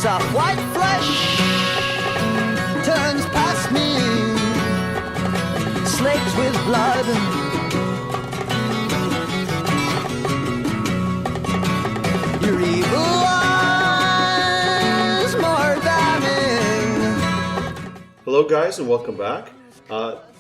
Soft white flesh turns past me, slaked with blood. Your evil eyes more damning. Hello guys and welcome back.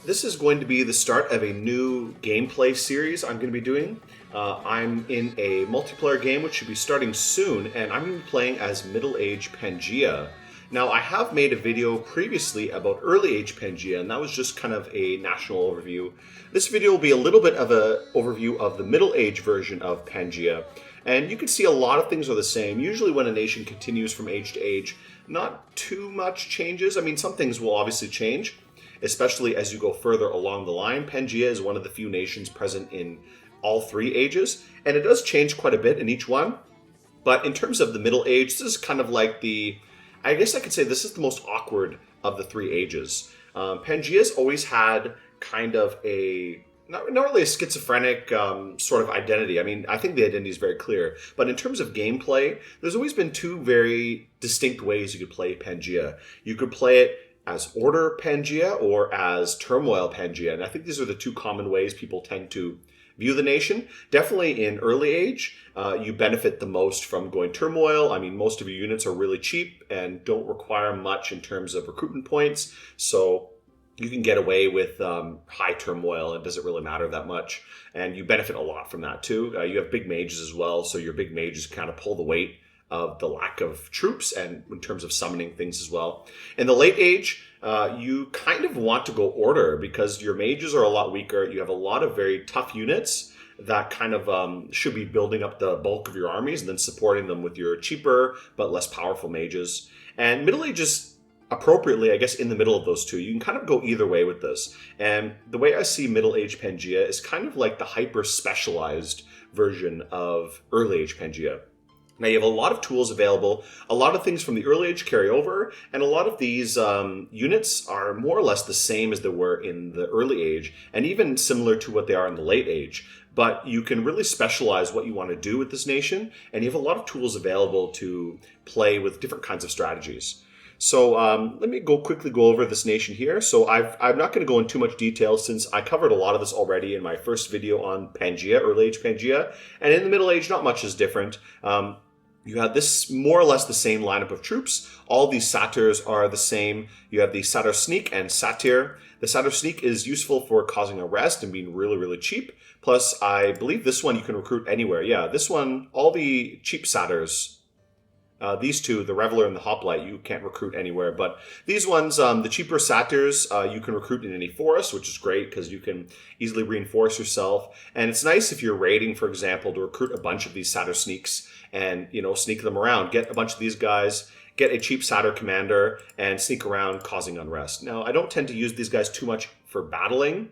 This is going to be the start of a new gameplay series I'm going to be doing. I'm in a multiplayer game which should be starting soon, and I'm going to be playing as middle-aged Pangaea. Now, I have made a video previously about early-age Pangaea, and that was just kind of a national overview. This video will be a little bit of an overview of the middle-age version of Pangaea. And you can see a lot of things are the same. Usually when a nation continues from age to age, not too much changes. I mean, some things will obviously change, especially as you go further along the line. Pangaea is one of the few nations present in all three ages, and it does change quite a bit in each one. But in terms of the middle age, this is kind of like I guess I could say this is the most awkward of the three ages. Pangaea's always had kind of not really a schizophrenic sort of identity. I mean, I think the identity is very clear. But in terms of gameplay, there's always been two very distinct ways you could play Pangaea. You could play it as Order Pangaea or as Turmoil Pangaea. And I think these are the two common ways people tend to view the nation. Definitely in early age, you benefit the most from going Turmoil. I mean, most of your units are really cheap and don't require much in terms of recruitment points. So you can get away with high Turmoil. It doesn't really matter that much. And you benefit a lot from that too. You have big mages as well. So your big mages kind of pull the weight of the lack of troops and in terms of summoning things as well. In the late age, you kind of want to go Order because your mages are a lot weaker. You have a lot of very tough units that kind of should be building up the bulk of your armies and then supporting them with your cheaper but less powerful mages. And Middle Age is appropriately, I guess, in the middle of those two. You can kind of go either way with this. And the way I see Middle Age Pangaea is kind of like the hyper-specialized version of Early Age Pangaea. Now, you have a lot of tools available, a lot of things from the early age carry over, and a lot of these units are more or less the same as they were in the early age, and even similar to what they are in the late age. But you can really specialize what you want to do with this nation, and you have a lot of tools available to play with different kinds of strategies. So let me quickly go over this nation here. So I'm not going to go in too much detail since I covered a lot of this already in my first video on Pangaea, early age Pangaea. And in the middle age, not much is different. You have this more or less the same lineup of troops. All these satyrs are the same. You have the satyr sneak and satyr. The satyr sneak is useful for causing arrest and being really, really cheap. Plus, I believe this one you can recruit anywhere. Yeah, this one, all the cheap satyrs, these two, the Reveler and the Hoplite, you can't recruit anywhere. But these ones, the cheaper satyrs, you can recruit in any forest, which is great because you can easily reinforce yourself. And it's nice if you're raiding, for example, to recruit a bunch of these satyr sneaks and, sneak them around. Get a bunch of these guys, get a cheap satyr commander, and sneak around causing unrest. Now, I don't tend to use these guys too much for battling.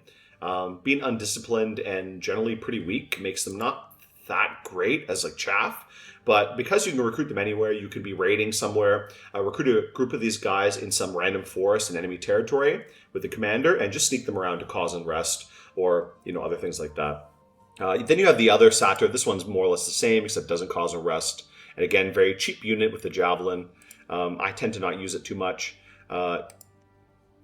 Being undisciplined and generally pretty weak makes them not that great as like chaff. But because you can recruit them anywhere, you could be raiding somewhere, recruit a group of these guys in some random forest in enemy territory with the commander and just sneak them around to cause unrest or, other things like that. Then you have the other satyr. This one's more or less the same, except doesn't cause arrest. And again, very cheap unit with the javelin. I tend to not use it too much. The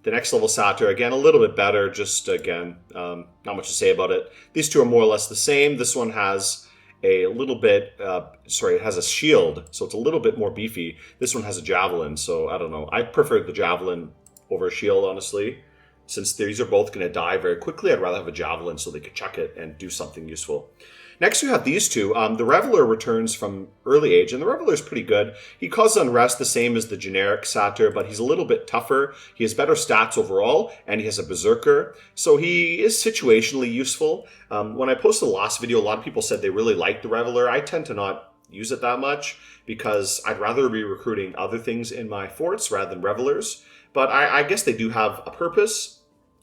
next level satyr, again, a little bit better. Just, again, not much to say about it. These two are more or less the same. This one has a little bit, it has a shield, so it's a little bit more beefy. This one has a javelin, so I don't know. I prefer the javelin over a shield, honestly. Since these are both going to die very quickly, I'd rather have a javelin so they could chuck it and do something useful. Next, you have these two. The Reveler returns from early age, and the Reveler is pretty good. He causes unrest the same as the generic satyr, but he's a little bit tougher. He has better stats overall, and he has a berserker. So he is situationally useful. When I posted the last video, a lot of people said they really liked the Reveler. I tend to not use it that much because I'd rather be recruiting other things in my forts rather than Revelers. But I guess they do have a purpose.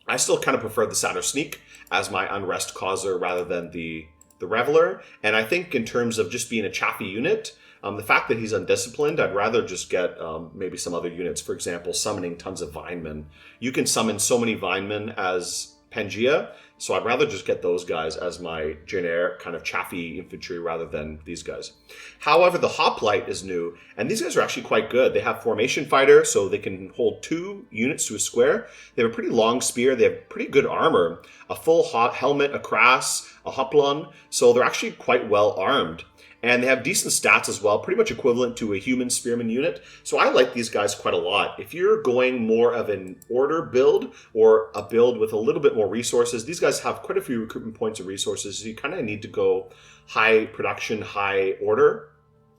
I still kind of prefer the Satyr Sneak as my unrest causer rather than the Reveler. And I think in terms of just being a chaffy unit, the fact that he's undisciplined, I'd rather just get maybe some other units. For example, summoning tons of Vinemen. You can summon so many Vinemen as Pangaea, so I'd rather just get those guys as my generic kind of chaffy infantry rather than these guys. However, the Hoplite is new, and these guys are actually quite good. They have formation fighter, so they can hold 2 units to a square. They have a pretty long spear. They have pretty good armor, a full helmet, a cuirass, a hoplon, so they're actually quite well armed. And they have decent stats as well, pretty much equivalent to a human spearman unit. So I like these guys quite a lot. If you're going more of an order build or a build with a little bit more resources, these guys have quite a few recruitment points of resources. So you kind of need to go high production, high order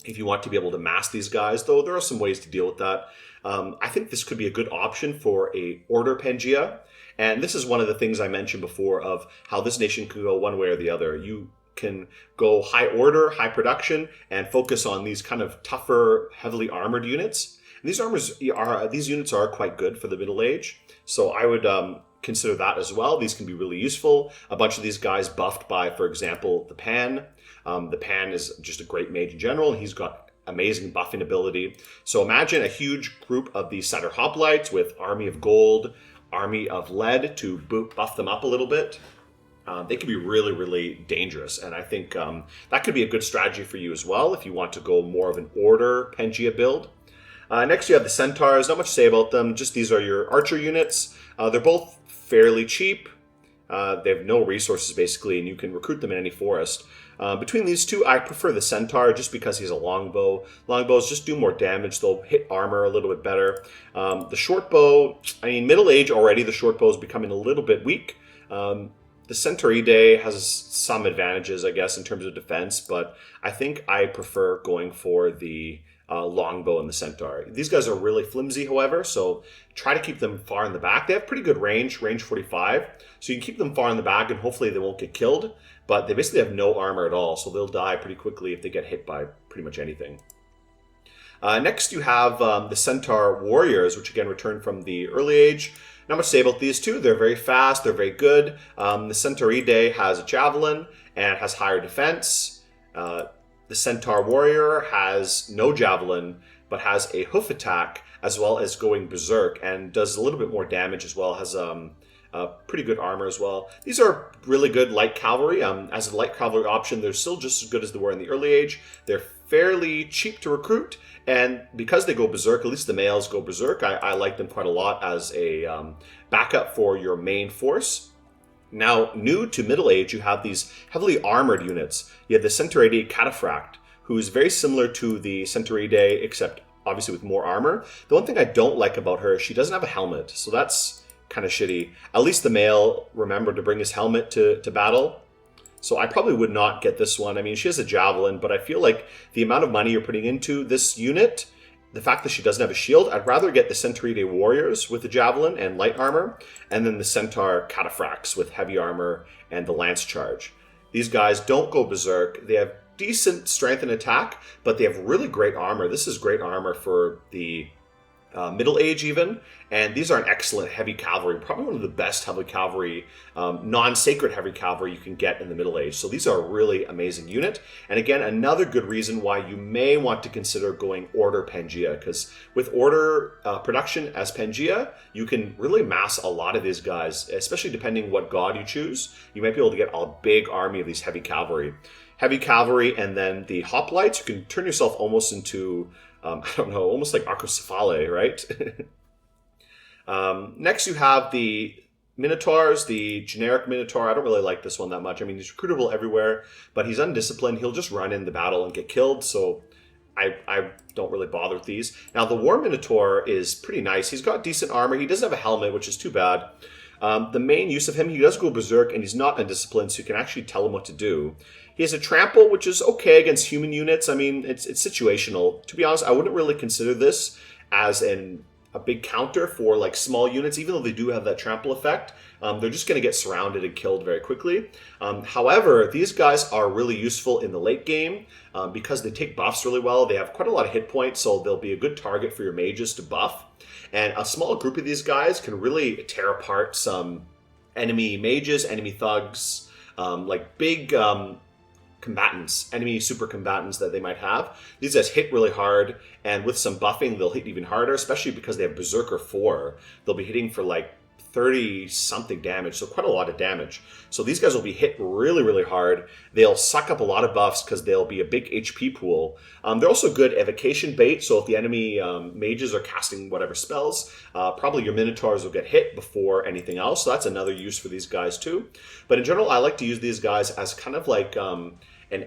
if you want to be able to mass these guys, though there are some ways to deal with that. I think this could be a good option for a order Pangaea. And this is one of the things I mentioned before of how this nation could go one way or the other. You can go high order, high production, and focus on these kind of tougher, heavily armored units. And these units are quite good for the Middle Age, so I would consider that as well. These can be really useful. A bunch of these guys buffed by, for example, the Pan. The Pan is just a great mage in general, and he's got amazing buffing ability. So imagine a huge group of these Satyr Hoplites with Army of Gold, Army of Lead to buff them up a little bit. They can be really, really dangerous, and I think that could be a good strategy for you as well if you want to go more of an order Pangaea build. Next, you have the Centaurs. Not much to say about them, just these are your archer units. They're both fairly cheap. They have no resources, basically, and you can recruit them in any forest. Between these two, I prefer the Centaur just because he's a longbow. Longbows just do more damage. They'll hit armor a little bit better. The shortbow, I mean, middle age already, the shortbow is becoming a little bit weak. The Centauridae has some advantages, I guess, in terms of defense, but I think I prefer going for the longbow and the Centaur. These guys are really flimsy, however, so try to keep them far in the back. They have pretty good range 45, so you can keep them far in the back and hopefully they won't get killed, but they basically have no armor at all, so they'll die pretty quickly if they get hit by pretty much anything. Next, you have the Centaur Warriors, which again return from the early age. Not much to say about these two. They're very fast. They're very good. The Centauridae has a javelin and has higher defense. The Centaur Warrior has no javelin, but has a hoof attack as well as going berserk and does a little bit more damage as well. Has pretty good armor as well. These are really good light cavalry. As a light cavalry option, they're still just as good as they were in the early age. They're fairly cheap to recruit, and because they go berserk, at least the males go berserk, I like them quite a lot as a backup for your main force. Now, new to middle age, you have these heavily armored units. You have the Centauridae Cataphract, who's very similar to the Centauridae, except obviously with more armor. The one thing I don't like about her is she doesn't have a helmet, so that's kind of shitty. At least the male remembered to bring his helmet to battle. So I probably would not get this one. I mean, she has a javelin, but I feel like the amount of money you're putting into this unit, the fact that she doesn't have a shield, I'd rather get the Centauridae Warriors with the javelin and light armor, and then the Centaur Cataphracts with heavy armor and the lance charge. These guys don't go berserk. They have decent strength and attack, but they have really great armor. This is great armor for the middle age even, and these are an excellent heavy cavalry, probably one of the best heavy cavalry, non-sacred heavy cavalry you can get in the middle age. So these are a really amazing unit, and again, another good reason why you may want to consider going order Pangaea, because with order production as Pangaea, you can really mass a lot of these guys, especially depending what god you choose. You might be able to get a big army of these heavy cavalry. Heavy cavalry and then the hoplites, you can turn yourself almost into I don't know, almost like Arcocephale, right? Next, you have the Minotaurs, the generic Minotaur. I don't really like this one that much. I mean, he's recruitable everywhere, but he's undisciplined. He'll just run in the battle and get killed, so I don't really bother with these. Now, the War Minotaur is pretty nice. He's got decent armor. He doesn't have a helmet, which is too bad. The main use of him, he does go berserk, and he's not undisciplined, so you can actually tell him what to do. He has a trample, which is okay against human units. I mean, it's situational. To be honest, I wouldn't really consider this as a big counter for like small units, even though they do have that trample effect. They're just going to get surrounded and killed very quickly. However, these guys are really useful in the late game because they take buffs really well. They have quite a lot of hit points, so they'll be a good target for your mages to buff. And a small group of these guys can really tear apart some enemy mages, enemy thugs, like big combatants, enemy super combatants that they might have. These guys hit really hard, and with some buffing, they'll hit even harder, especially because they have Berserker 4. They'll be hitting for like 30 something damage, so quite a lot of damage. So these guys will be hit really, really hard. They'll suck up a lot of buffs because they'll be a big HP pool. They're also good evocation bait, so if the enemy mages are casting whatever spells, probably your minotaurs will get hit before anything else, so that's another use for these guys too. But in general, I like to use these guys as kind of like an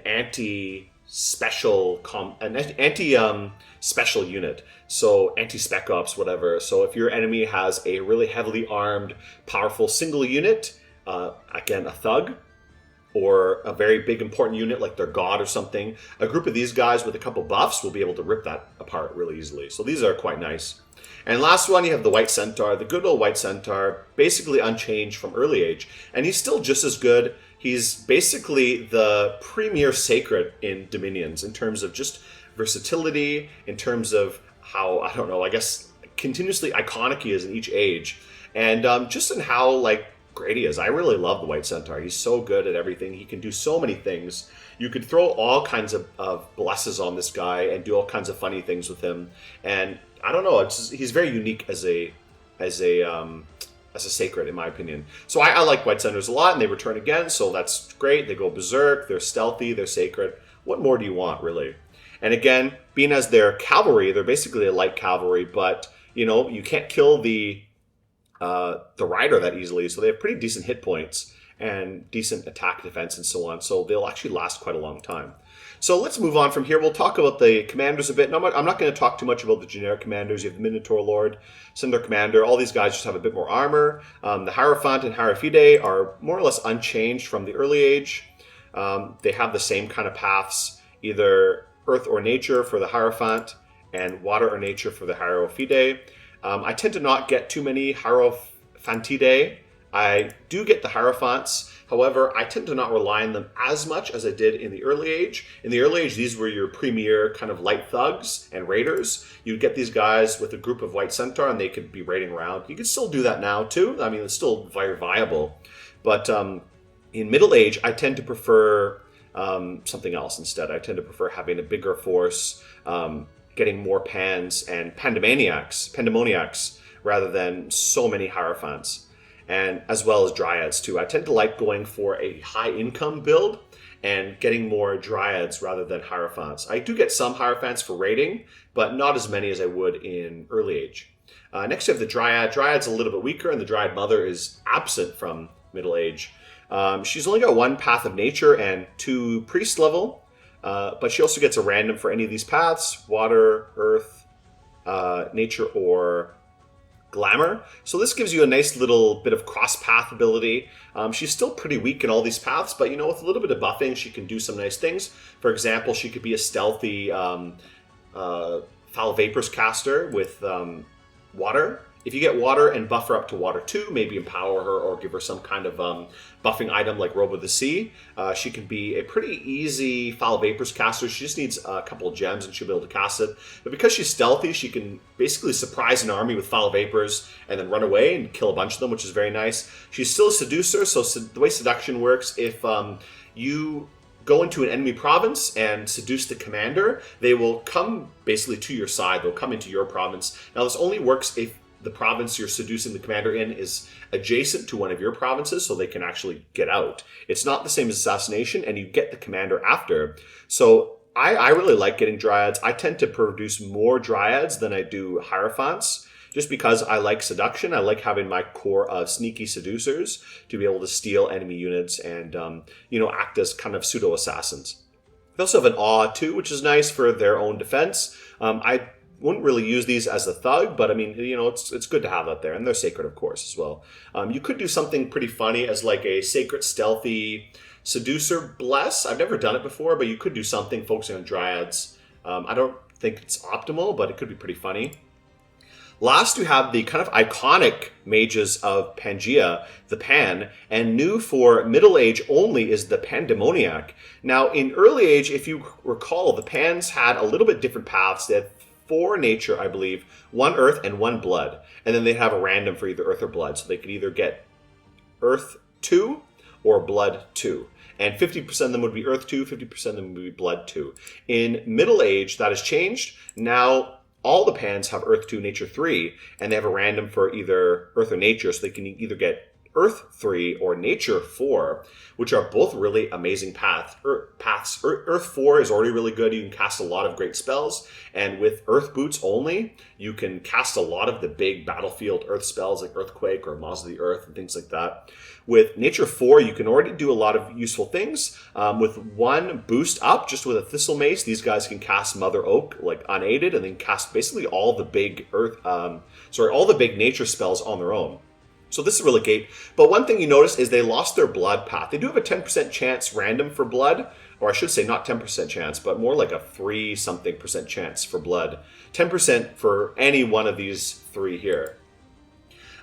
anti-special special unit. So anti-spec ops, whatever. So if your enemy has a really heavily armed, powerful single unit, again, a thug, or a very big important unit like their god or something, a group of these guys with a couple buffs will be able to rip that apart really easily. So these are quite nice. And last one, you have the White Centaur, the good old White Centaur, basically unchanged from early age. And he's still just as good. He's basically the premier sacred in Dominions in terms of just versatility, in terms of how, I don't know, I guess continuously iconic he is in each age. And just in how, like, great he is. I really love the White Centaur. He's so good at everything. He can do so many things. You could throw all kinds of blesses on this guy and do all kinds of funny things with him. And I don't know, he's very unique as a sacred, in my opinion. So I like White Centaurs a lot, and they return again, so that's great. They go berserk, they're stealthy, they're sacred. What more do you want, really? And again, being as they're cavalry, they're basically a light cavalry, but, you know, you can't kill the rider that easily, so they have pretty decent hit points and decent attack, defense, and so on, so they'll actually last quite a long time. So let's move on from here. We'll talk about the commanders a bit. No, I'm not going to talk too much about the generic commanders. You have the Minotaur Lord, Cinder Commander. All these guys just have a bit more armor. The Hierophant and Hierophide are more or less unchanged from the early age. They have the same kind of paths, either earth or nature for the Hierophant and water or nature for the Hierophide. I tend to not get too many Hierophantidae. I do get the Hierophants. However, I tend to not rely on them as much as I did in the early age. In the early age, these were your premier kind of light thugs and raiders. You'd get these guys with a group of White Centaur, and they could be raiding around. You could still do that now, too. I mean, it's still very viable. But in middle age, I tend to prefer something else instead. I tend to prefer having a bigger force, getting more pans and pandemoniacs, rather than so many Hierophants. And as well as dryads too. I tend to like going for a high income build and getting more dryads rather than Hierophants. I do get some Hierophants for raiding, but not as many as I would in early age. Next you have the dryad. Dryad's a little bit weaker, and the dryad mother is absent from middle age. She's only got one path of nature and 2 priest level, but she also gets a random for any of these paths: water, earth, nature, or glamour. So this gives you a nice little bit of cross-path ability. She's still pretty weak in all these paths, but you know, with a little bit of buffing, she can do some nice things. For example, she could be a stealthy Foul Vapors caster with water. If you get water and buff her up to water 2, maybe empower her or give her some kind of buffing item like Robe of the Sea, she can be a pretty easy Foul Vapors caster. She just needs a couple of gems and she'll be able to cast it. But because she's stealthy, she can basically surprise an army with Foul Vapors and then run away and kill a bunch of them, which is very nice. She's still a seducer, so the way seduction works, if you go into an enemy province and seduce the commander, they will come basically to your side. They'll come into your province. Now this only works if the province you're seducing the commander in is adjacent to one of your provinces, so they can actually get out. It's not the same as assassination, and you get the commander after. So I really like getting dryads. I tend to produce more dryads than I do Hierophants, just because I like seduction. I like having my core of sneaky seducers to be able to steal enemy units and act as kind of pseudo-assassins. They also have an awe too, which is nice for their own defense. I wouldn't really use these as a thug, but I mean, it's good to have that there, and they're sacred, of course, as well. You could do something pretty funny as like a sacred stealthy seducer bless. I've never done it before, but you could do something focusing on dryads. I don't think it's optimal, but it could be pretty funny. Last, we have the kind of iconic mages of Pangaea, the Pan, and new for middle age only is the Pandemoniac. Now, in early age, if you recall, the Pans had a little bit different paths. They had 4 nature, I believe, 1 earth and 1 blood. And then they'd have a random for either earth or blood. So they could either get earth 2 or blood 2. And 50% of them would be earth 2, 50% of them would be blood 2. In middle age, that has changed. Now, all the pans have Earth 2, Nature 3, and they have a random for either Earth or Nature, so they can either get Earth 3 or Nature 4, which are both really amazing paths. Earth 4 is already really good. You can cast a lot of great spells, and with Earth boots only, you can cast a lot of the big battlefield Earth spells like Earthquake or Maws of the Earth and things like that. With Nature 4, you can already do a lot of useful things. With one boost up, just with a Thistle Mace, these guys can cast Mother Oak like unaided, and then cast basically all the big all the big nature spells on their own. So this is really great. But one thing you notice is they lost their blood path. They do have a 10% chance random for blood, or I should say not 10% chance, but more like a 3-something% chance for blood. 10% for any one of these three here.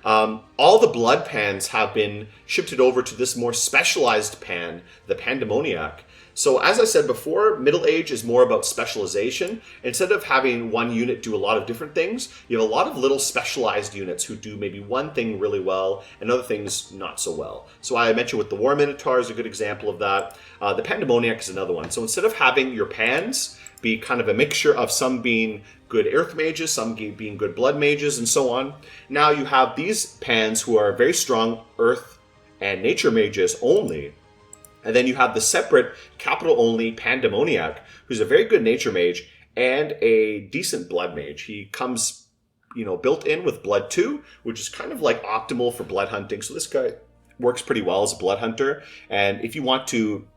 All the blood pans have been shifted over to this more specialized pan, the Pandemoniac. So as I said before, Middle Age is more about specialization. Instead of having one unit do a lot of different things, you have a lot of little specialized units who do maybe one thing really well and other things not so well. So I mentioned with the War Minotaur is a good example of that. The Pandemoniac is another one. So instead of having your pans be kind of a mixture of some being good earth mages, some being good blood mages, and so on, now you have these pans who are very strong earth and nature mages only. And then you have the separate capital-only Pandemoniac, who's a very good nature mage and a decent blood mage. He comes, built in with Blood 2, which is kind of like optimal for blood hunting. So this guy works pretty well as a blood hunter. And if you want to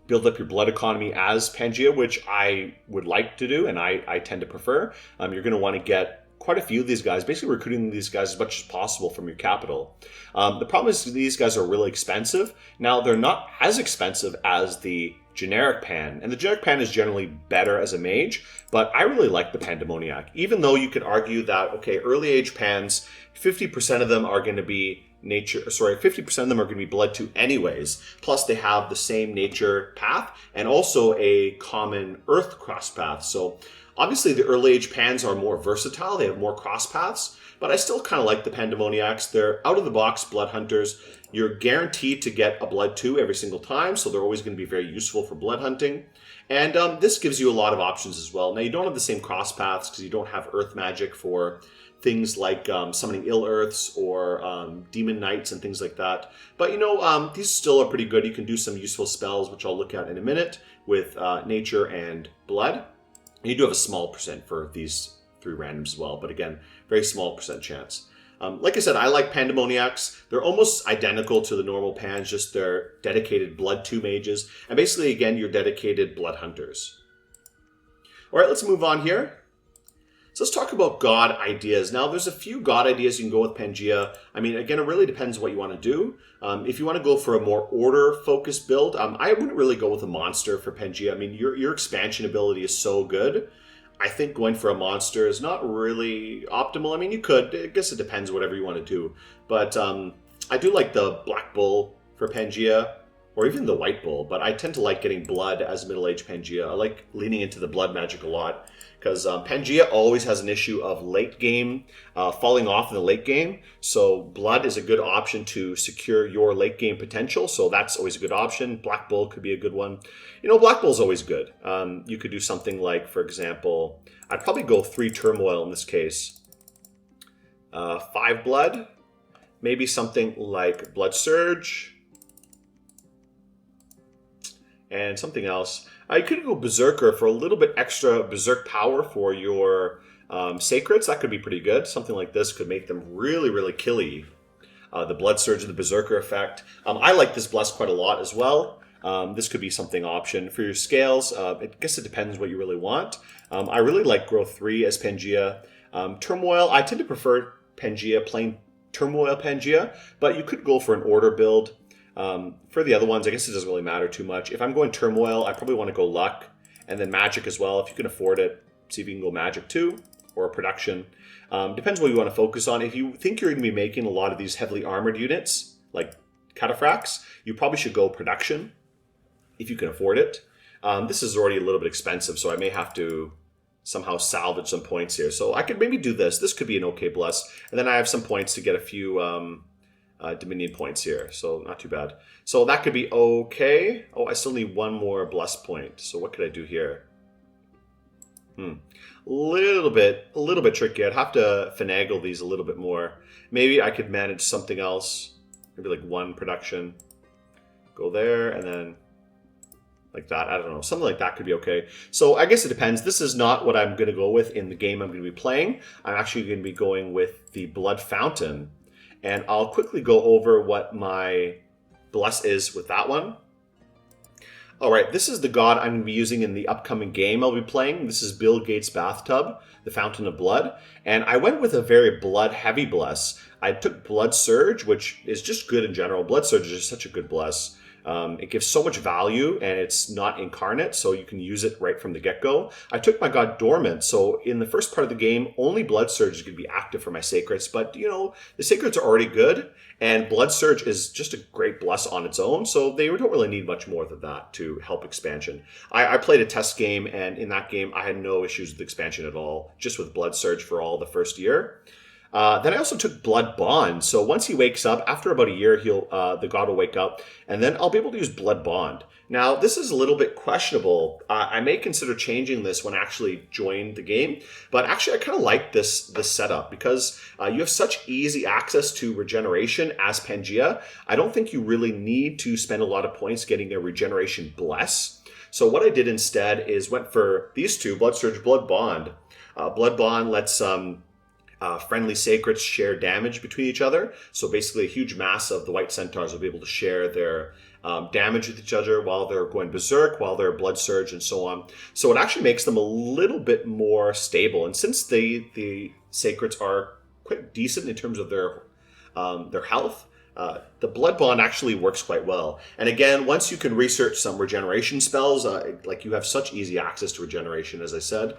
build up your blood economy as Pangaea, which I would like to do and I tend to prefer, you're going to want to get quite a few of these guys, basically recruiting these guys as much as possible from your capital. The problem is these guys are really expensive. Now, they're not as expensive as the generic pan, and the generic pan is generally better as a mage, but I really like the Pandemoniac, even though you could argue that, okay, early age pans, 50% of them are going to be 50% of them are going to be Blood 2 anyways, plus they have the same nature path and also a common earth cross path. So obviously the early age pans are more versatile, they have more cross paths, but I still kind of like the Pandemoniacs. They're out of the box blood hunters. You're guaranteed to get a Blood 2 every single time, so they're always going to be very useful for blood hunting. And this gives you a lot of options as well. Now, you don't have the same cross paths because you don't have earth magic for things like summoning ill earths or demon knights and things like that. But these still are pretty good. You can do some useful spells, which I'll look at in a minute, with nature and blood. You do have a small percent for these three randoms as well, but again, very small percent chance. Like I said, I like Pandemoniacs. They're almost identical to the normal pans, just they're dedicated Blood 2 mages. And basically, again, you're dedicated blood hunters. All right, let's move on here. So let's talk about god ideas. Now, there's a few god ideas you can go with Pangaea. I mean, again, it really depends what you want to do. If you want to go for a more order-focused build, I wouldn't really go with a monster for Pangaea. I mean, your expansion ability is so good. I think going for a monster is not really optimal. I mean, you could. I guess it depends whatever you want to do. But I do like the Black Bull for Pangaea, or even the White Bull. But I tend to like getting blood as middle-aged Pangaea. I like leaning into the blood magic a lot, because Pangaea always has an issue of late game, falling off in the late game. So blood is a good option to secure your late game potential. So that's always a good option. Black Bull could be a good one. Black Bull is always good. You could do something like, for example, I'd probably go 3 Turmoil in this case. 5 blood, maybe something like Blood Surge, and something else. You could go Berserker for a little bit extra Berserk power for your Sacreds. That could be pretty good. Something like this could make them really, really killy. The Blood Surge and the Berserker effect. I like this Bless quite a lot as well. This could be something option. For your scales, I guess it depends what you really want. I really like Growth 3 as Pangaea. Turmoil, I tend to prefer Pangaea, plain Turmoil Pangaea, but you could go for an order build. For the other ones, I guess it doesn't really matter too much. If I'm going Turmoil, I probably want to go Luck, and then Magic as well. If you can afford it, see if you can go Magic too, or Production. Depends what you want to focus on. If you think you're going to be making a lot of these heavily armored units, like Cataphracts, you probably should go Production, if you can afford it. This is already a little bit expensive, so I may have to somehow salvage some points here. So I could maybe do this. This could be an okay Bless. And then I have some points to get a few Dominion points here, so not too bad. So that could be okay. Oh, I still need one more Bless point. So what could I do here? A little bit tricky. I'd have to finagle these a little bit more. Maybe I could manage something else. Maybe like one production. Go there and then like that. I don't know. Something like that could be okay. So I guess it depends. This is not what I'm going to go with in the game I'm going to be playing. I'm actually going to be going with the Blood Fountain. And I'll quickly go over what my bless is with that one. All right, this is the god I'm going to be using in the upcoming game I'll be playing. This is Bill Gates' Bathtub, the Fountain of Blood. And I went with a very blood-heavy bless. I took Blood Surge, which is just good in general. Blood Surge is just such a good bless. It gives so much value, and it's not incarnate, so you can use it right from the get-go. I took my god Dormant, so in the first part of the game, only Blood Surge is going to be active for my Sacreds, but, you know, the Sacreds are already good, and Blood Surge is just a great bless on its own, so they don't really need much more than that to help expansion. I played a test game, and in that game, I had no issues with expansion at all, just with Blood Surge for all the first year. Then I also took Blood Bond. So once he wakes up, after about a year, the god will wake up, and then I'll be able to use Blood Bond. Now, this is a little bit questionable. I may consider changing this when I actually join the game, but actually I kind of like this setup because you have such easy access to regeneration as Pangaea. I don't think you really need to spend a lot of points getting a regeneration bless. So what I did instead is went for these two, Blood Surge, Blood Bond. Blood Bond lets friendly sacreds share damage between each other. So basically a huge mass of the white centaurs will be able to share their damage with each other while they're going berserk, while they're blood surge, and so on. So it actually makes them a little bit more stable. And since the sacreds are quite decent in terms of their health, the Blood Bond actually works quite well. And again, once you can research some regeneration spells, like you have such easy access to regeneration, as I said,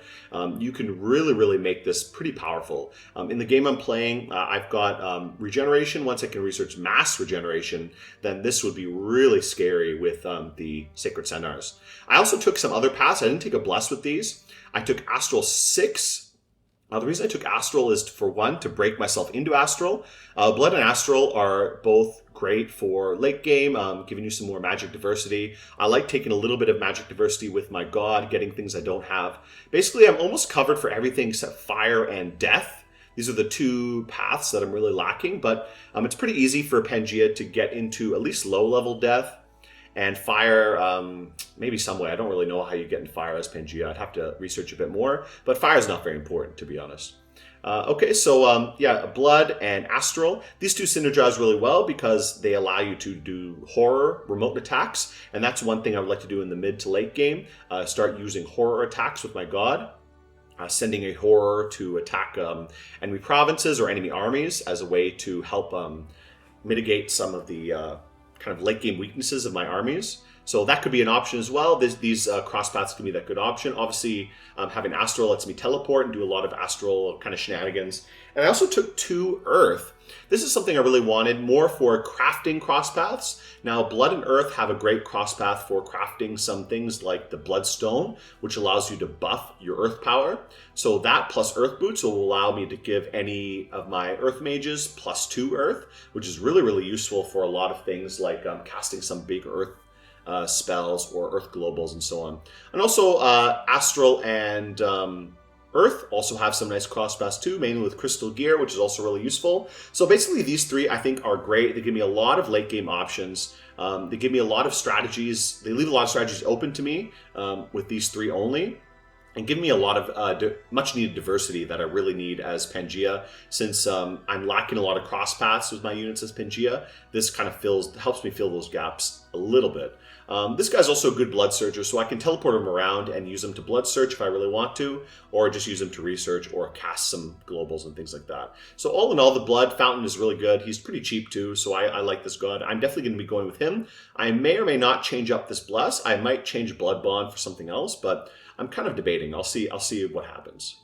you can really make this pretty powerful. In the game I'm playing, I've got regeneration. Once I can research mass regeneration, then this would be really scary with the Sacred Centaurs. I also took some other paths. I didn't take a bless with these. I took Astral 6. The reason I took Astral is, for one, to break myself into Astral. Blood and Astral are both great for late game, giving you some more magic diversity. I like taking a little bit of magic diversity with my god, getting things I don't have. Basically, I'm almost covered for everything except fire and death. These are the two paths that I'm really lacking, but it's pretty easy for Pangaea to get into at least low-level death. And fire, maybe some way. I don't really know how you get into fire as Pangaea. I'd have to research a bit more. But fire is not very important, to be honest. Okay, so yeah, Blood and Astral. These two synergize really well because they allow you to do horror remote attacks. And that's one thing I would like to do in the mid to late game. Start using horror attacks with my god. Sending a horror to attack enemy provinces or enemy armies as a way to help mitigate some of the kind of late game weaknesses of my armies. So that could be an option as well. These cross paths can be that good option. Obviously, having Astral lets me teleport and do a lot of Astral kind of shenanigans. And I also took 2 Earth. This is something I really wanted, more for crafting cross paths. Now, Blood and Earth have a great cross path for crafting some things like the Bloodstone, which allows you to buff your Earth power. So that plus Earth Boots will allow me to give any of my Earth mages +2 Earth, which is really useful for a lot of things like casting some big Earth spells or Earth Globals and so on. And also Astral and Earth also have some nice cross paths too, mainly with Crystal Gear, which is also really useful. So basically these 3 I think are great. They give me a lot of late game options. They give me a lot of strategies. They leave a lot of strategies open to me with these 3 only. And give me a lot of much needed diversity that I really need as Pangaea. Since I'm lacking a lot of cross paths with my units as Pangaea, this kind of helps me fill those gaps a little bit. This guy's also a good Blood Surger, so I can teleport him around and use him to Blood Search if I really want to, or just use him to research or cast some globals and things like that. So all in all, the Blood Fountain is really good. He's pretty cheap too, so I like this god. I'm definitely going to be going with him. I may or may not change up this Bless. I might change Blood Bond for something else, but I'm kind of debating. I'll see what happens.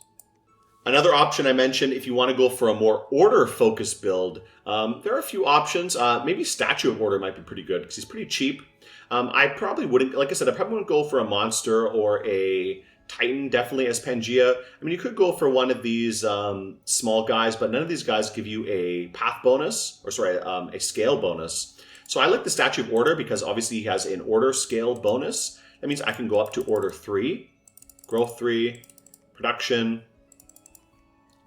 Another option I mentioned, if you want to go for a more order-focused build, there are a few options. Maybe Statue of Order might be pretty good because he's pretty cheap. I probably wouldn't, like I said, I probably wouldn't go for a monster or a Titan, definitely as Pangaea. I mean, you could go for one of these small guys, but none of these guys give you a path bonus, or sorry, a scale bonus. So I like the Statue of Order because obviously he has an order scale bonus. That means I can go up to order 3, growth 3, production,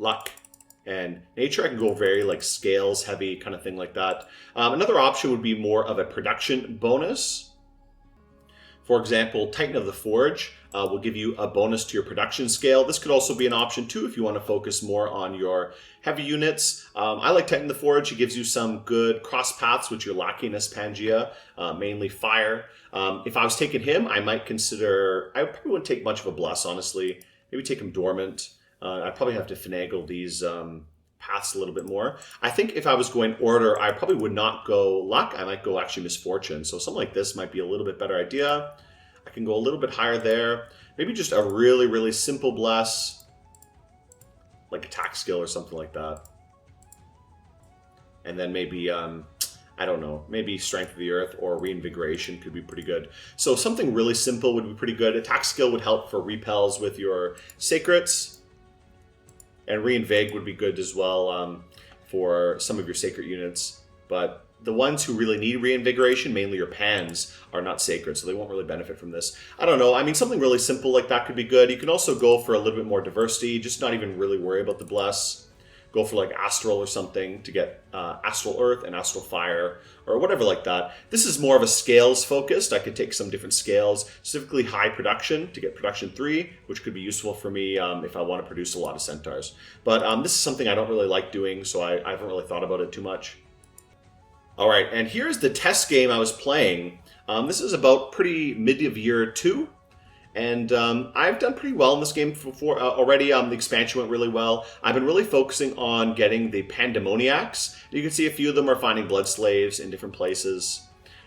luck, and nature. I can go very like scales heavy kind of thing like that. Another option would be more of a production bonus. For example, Titan of the Forge will give you a bonus to your production scale. This could also be an option too if you want to focus more on your heavy units. I like Titan of the Forge. It gives you some good cross paths, which you're lacking as Pangaea, mainly fire. If I was taking him, I might consider, I probably wouldn't take much of a bless, honestly. Maybe take him dormant. I'd probably have to finagle these paths a little bit more. I think if I was going order, I probably would not go luck. I might go actually misfortune. So something like this might be a little bit better idea. I can go a little bit higher there. Maybe just a really, really simple bless, like attack skill or something like that. And then maybe, I don't know, maybe Strength of the Earth or Reinvigoration could be pretty good. So something really simple would be pretty good. Attack skill would help for repels with your Sacrets. And Reinvig would be good as well for some of your sacred units. But the ones who really need reinvigoration, mainly your pans, are not sacred, so they won't really benefit from this. I don't know. I mean, something really simple like that could be good. You can also go for a little bit more diversity, just not even really worry about the bless. Go for like Astral or something to get Astral Earth and Astral Fire or whatever like that. This is more of a scales focused. I could take some different scales, specifically high production to get production 3, which could be useful for me if I want to produce a lot of centaurs. But this is something I don't really like doing, so I haven't really thought about it too much. All right, and here's the test game I was playing. This is about pretty mid of year 2. And I've done pretty well in this game before already. The expansion went really well. I've been really focusing on getting the Pandemoniacs. You can see a few of them are finding blood slaves in different places.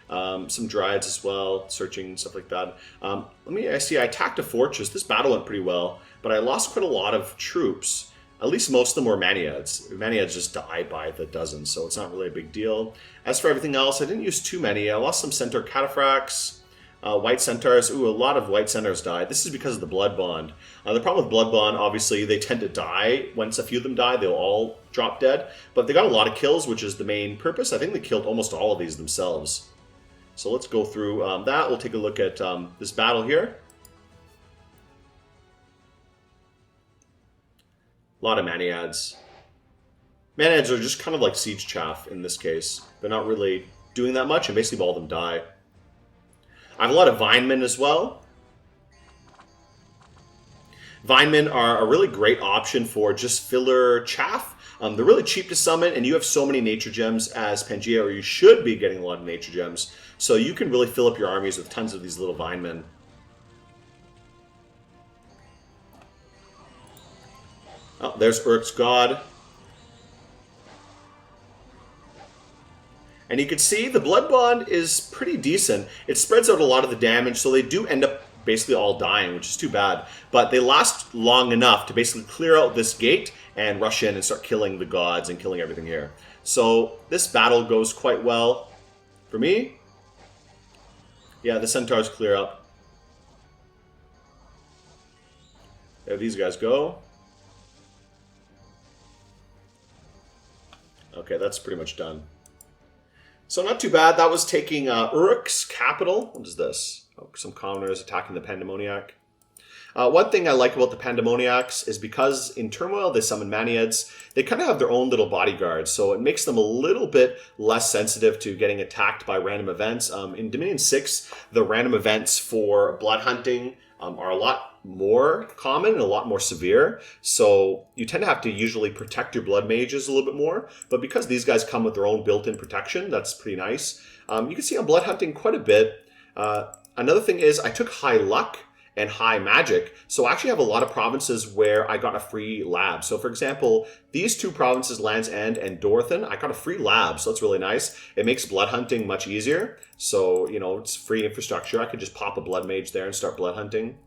Some Dryads as well, searching, stuff like that. I see I attacked a fortress. This battle went pretty well, but I lost quite a lot of troops. At least most of them were Maniads. Maniads just die by the dozens, so it's not really a big deal. As for everything else, I didn't use too many. I lost some Centaur Cataphracts. White Centaurs, a lot of White Centaurs died. This is because of the Blood Bond. The problem with Blood Bond, obviously, they tend to die. Once a few of them die, they'll all drop dead. But they got a lot of kills, which is the main purpose. I think they killed almost all of these themselves. So let's go through that. We'll take a look at this battle here. A lot of Maniads. Maniads are just kind of like siege chaff in this case. They're not really doing that much, and basically all of them die. I have a lot of Vinemen as well. Vinemen are a really great option for just filler chaff. They're really cheap to summon, and you have so many nature gems as Pangaea, or you should be getting a lot of nature gems. So you can really fill up your armies with tons of these little Vinemen. Oh, there's Urk's God. And you can see the Blood Bond is pretty decent. It spreads out a lot of the damage, so they do end up basically all dying, which is too bad. But they last long enough to basically clear out this gate and rush in and start killing the gods and killing everything here. So this battle goes quite well for me. Yeah, the Centaurs clear up. There these guys go. Okay, that's pretty much done. So not too bad. That was taking Uruk's capital. What is this? Oh, some commoners attacking the Pandemoniac. One thing I like about the Pandemoniacs is because in Turmoil they summon Maniads, they kind of have their own little bodyguards, so it makes them a little bit less sensitive to getting attacked by random events. In Dominion 6, the random events for blood hunting are a lot more common and a lot more severe, so you tend to have to usually protect your blood mages a little bit more, but because these guys come with their own built-in protection, that's pretty nice. You can see on blood hunting quite a bit. Another thing is I took high luck and high magic, so I actually have a lot of provinces where I got a free lab. So for example, these two provinces, Land's End and Dorothan, I got a free lab, so that's really nice. It makes blood hunting much easier, so you know, it's free infrastructure. I could just pop a blood mage there and start blood hunting.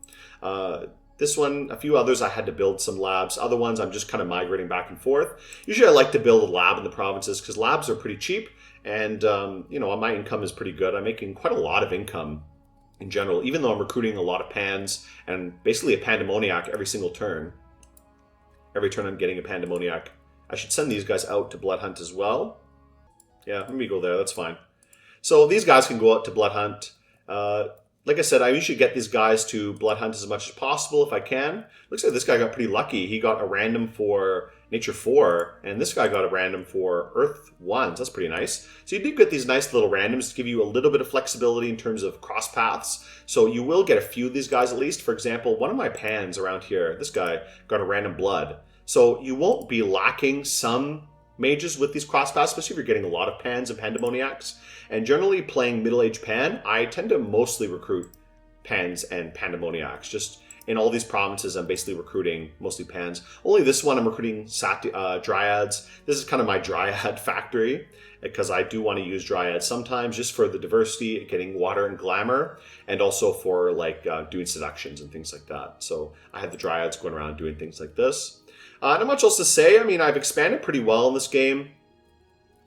This one, a few others I had to build some labs. Other ones I'm just kind of migrating back and forth. Usually I like to build a lab in the provinces because labs are pretty cheap, and you know, my income is pretty good. I'm making quite a lot of income in general, even though I'm recruiting a lot of pans and basically a Pandemoniac every single turn. Every turn I'm getting a Pandemoniac. I should send these guys out to Blood Hunt as well. Yeah, let me go there, that's fine. So these guys can go out to Blood Hunt. like I said, I usually get these guys to blood hunt as much as possible if I can. Looks like this guy got pretty lucky. He got a random for Nature 4, and this guy got a random for Earth 1. So that's pretty nice. So you do get these nice little randoms to give you a little bit of flexibility in terms of cross paths. So you will get a few of these guys at least. For example, one of my pans around here, this guy got a random blood. So you won't be lacking some mages with these cross paths, especially if you're getting a lot of pans and pandemoniacs. And generally playing middle-aged pan, I tend to mostly recruit pans and pandemoniacs. Just in all these provinces, I'm basically recruiting mostly pans. Only this one I'm recruiting dryads. This is kind of my dryad factory because I do want to use dryads sometimes just for the diversity, getting water and glamour, and also for like doing seductions and things like that. So I have the dryads going around doing things like this. Not much else to say. I mean, I've expanded pretty well in this game.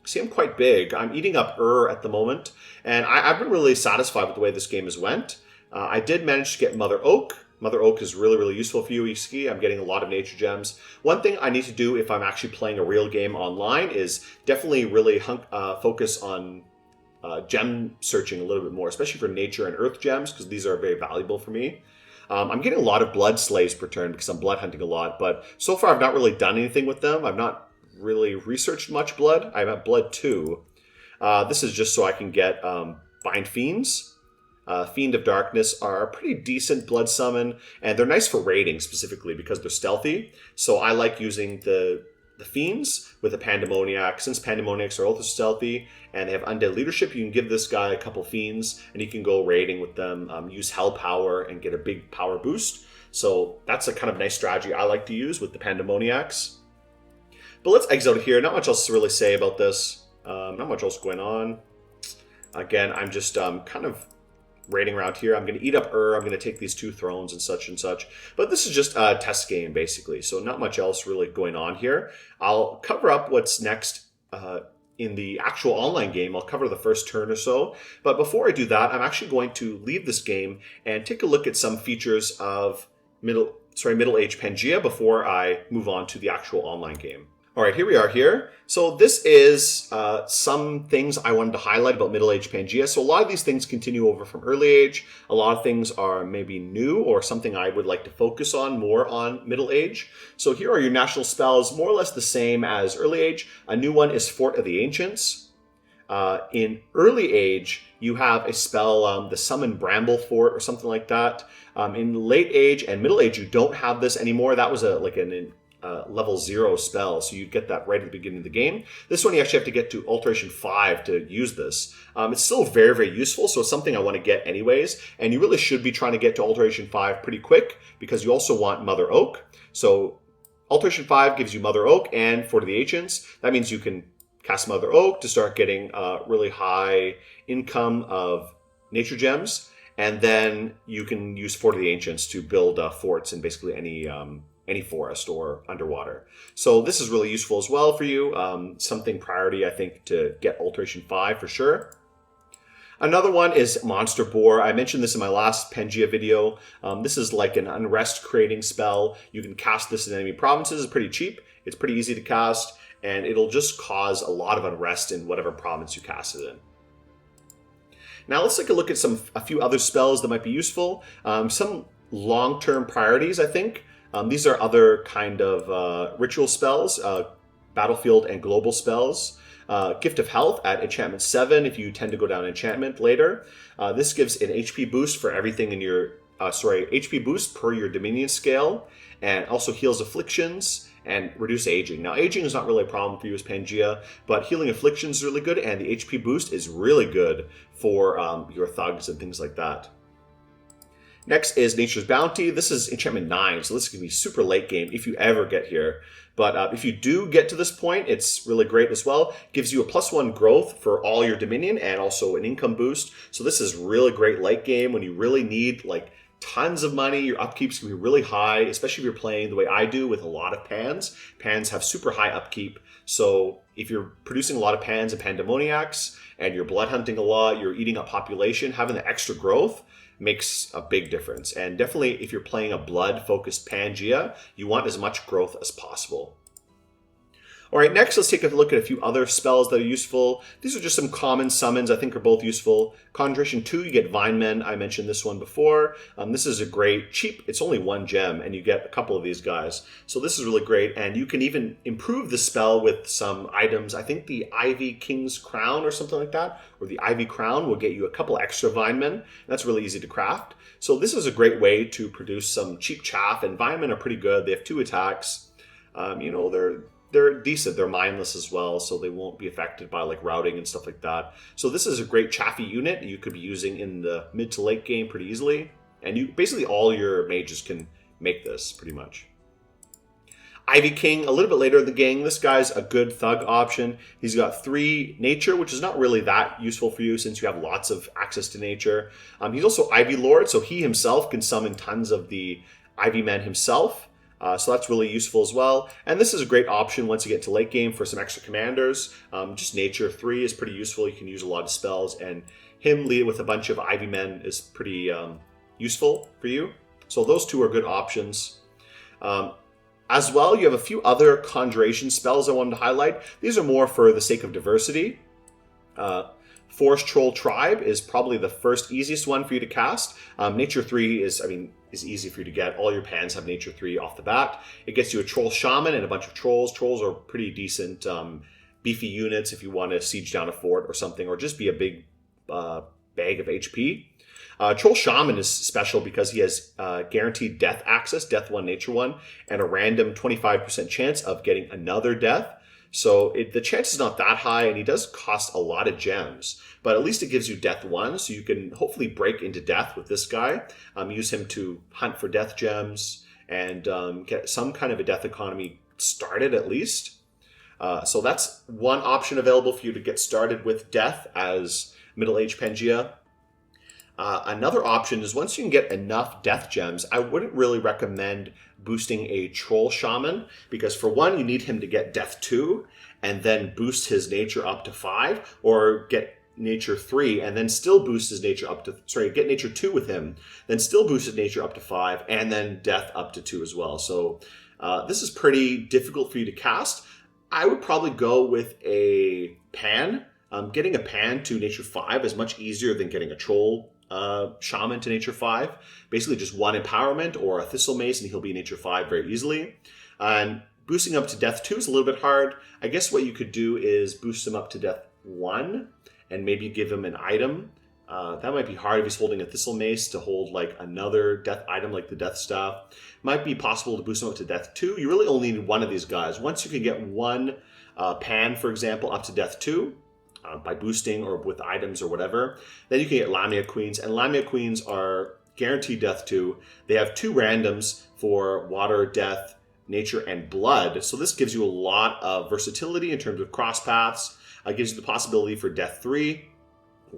See, I'm quite big. I'm eating up at the moment, and I've been really satisfied with the way this game has went. I did manage to get Mother Oak. Mother Oak is really, really useful for you. You see, I'm getting a lot of nature gems. One thing I need to do if I'm actually playing a real game online is definitely really focus on gem searching a little bit more, especially for nature and earth gems, because these are very valuable for me. I'm getting a lot of blood slaves per turn because I'm blood hunting a lot, but so far I've not really done anything with them. I've not really researched much blood. I have blood 2. This is just so I can get Bind Fiends. Fiend of Darkness are a pretty decent blood summon, and they're nice for raiding specifically because they're stealthy. So I like using the Fiends with a Pandemoniac. Since Pandemoniacs are also stealthy and they have undead leadership, you can give this guy a couple Fiends and you can go raiding with them, use Hell Power and get a big power boost. So that's a kind of nice strategy I like to use with the Pandemoniacs. But let's exit out here. Not much else to really say about this. Not much else going on. Again, I'm just kind of raiding around here. I'm going to eat up I'm going to take these 2 thrones and such and such. But this is just a test game, basically. So not much else really going on here. I'll cover up what's next in the actual online game. I'll cover the first turn or so. But before I do that, I'm actually going to leave this game and take a look at some features of middle-aged Pangaea before I move on to the actual online game. All right, here we are here. So this is some things I wanted to highlight about middle-aged Pangaea. So a lot of these things continue over from early age. A lot of things are maybe new or something I would like to focus on more on middle age. So here are your national spells, more or less the same as early age. A new one is Fort of the Ancients. In early age, you have a spell, the Summon Bramble Fort or something like that. In late age and middle age, you don't have this anymore. That was like an level 0 spell, so you get that right at the beginning of the game. This one you actually have to get to Alteration 5 to use this. It's still very, very useful, so it's something I want to get anyways, and you really should be trying to get to Alteration 5 pretty quick, because you also want Mother Oak. So Alteration 5 gives you Mother Oak and Fort of the Ancients. That means you can cast Mother Oak to start getting really high income of nature gems, and then you can use Fort of the Ancients to build forts in basically any forest or underwater. So this is really useful as well for you. Something priority, I think, to get Alteration 5 for sure. Another one is Monster Boar. I mentioned this in my last Pangaea video. This is like an unrest creating spell. You can cast this in enemy provinces. It's pretty cheap. It's pretty easy to cast, and it'll just cause a lot of unrest in whatever province you cast it in. Now let's take a look at a few other spells that might be useful. Some long-term priorities, I think. These are other kind of ritual spells, battlefield and global spells. Gift of Health at enchantment 7 if you tend to go down enchantment later. This gives an HP boost for everything in your, HP boost per your Dominion scale, and also heals afflictions and reduce aging. Now aging is not really a problem for you as Pangaea, but healing afflictions is really good, and the HP boost is really good for your thugs and things like that. Next is Nature's Bounty. This is enchantment 9, so this can be super late game if you ever get here. But if you do get to this point, it's really great as well. Gives you a +1 growth for all your Dominion and also an income boost. So this is really great late game when you really need like tons of money. Your upkeep's can be really high, especially if you're playing the way I do with a lot of pans. Pans have super high upkeep. So if you're producing a lot of pans and pandemoniacs and you're blood hunting a lot, you're eating up population, having the extra growth makes a big difference. And definitely if you're playing a blood focused Pangaea, you want as much growth as possible. All right, next let's take a look at a few other spells that are useful. These are just some common summons I think are both useful. Conjuration 2, you get Vine Men. I mentioned this one before. This is a great, cheap, it's only 1 gem, and you get a couple of these guys. So this is really great, and you can even improve the spell with some items. I think the Ivy King's Crown or something like that, or the Ivy Crown will get you a couple extra Vine Men. That's really easy to craft. So this is a great way to produce some cheap chaff, and Vine Men are pretty good. They have 2 attacks. They're decent. They're mindless as well, so they won't be affected by like routing and stuff like that. So this is a great chaffy unit you could be using in the mid to late game pretty easily. And you basically all your mages can make this pretty much. Ivy King, a little bit later in the game. This guy's a good thug option. He's got 3 nature, which is not really that useful for you since you have lots of access to nature. He's also Ivy Lord, so he himself can summon tons of the Ivy Men himself. So that's really useful as well. And this is a great option once you get to late game for some extra commanders. Just nature 3 is pretty useful. You can use a lot of spells, and him leading with a bunch of Ivy Men is pretty useful for you. So those 2 are good options. As well, you have a few other conjuration spells I wanted to highlight. These are more for the sake of diversity. Forest Troll Tribe is probably the first easiest one for you to cast. Nature 3 is easy for you to get. All your pans have Nature 3 off the bat. It gets you a Troll Shaman and a bunch of Trolls. Trolls are pretty decent, beefy units if you want to siege down a fort or something, or just be a big bag of HP. Troll Shaman is special because he has guaranteed death access, death 1, nature 1, and a random 25% chance of getting another death. So the chance is not that high, and he does cost a lot of gems. But at least it gives you death 1, so you can hopefully break into death with this guy. Use him to hunt for death gems and get some kind of a death economy started at least. So that's one option available for you to get started with death as middle-aged Pangaea. Another option is once you can get enough death gems, I wouldn't really recommend boosting a Troll Shaman, because for one, you need him to get death 2 and then boost his nature up to 5, or get nature 3 and then still boost his nature up to, get nature 2 with him, then still boost his nature up to 5, and then death up to 2 as well. So this is pretty difficult for you to cast. I would probably go with a Pan. Getting a Pan to nature 5 is much easier than getting a Troll Shaman to nature 5. Basically just 1 empowerment or a Thistle Mace and he'll be nature 5 very easily. And boosting up to death 2 is a little bit hard. I guess what you could do is boost him up to death 1 and maybe give him an item. That might be hard if he's holding a Thistle Mace to hold like another death item like the Death Staff. Might be possible to boost him up to death 2. You really only need one of these guys. Once you can get one Pan, for example, up to death 2, by boosting or with items or whatever, then you can get Lamia Queens. And Lamia Queens are guaranteed death 2. They have 2 randoms for water, death, nature, and blood. So this gives you a lot of versatility in terms of cross paths. It gives you the possibility for death 3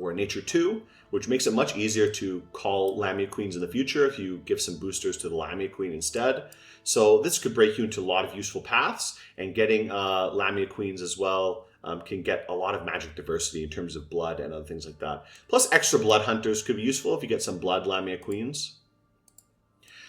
or nature 2, which makes it much easier to call Lamia Queens in the future if you give some boosters to the Lamia Queen instead. So this could break you into a lot of useful paths, and getting Lamia Queens as well can get a lot of magic diversity in terms of blood and other things like that. Plus extra blood hunters could be useful if you get some blood Lamia Queens.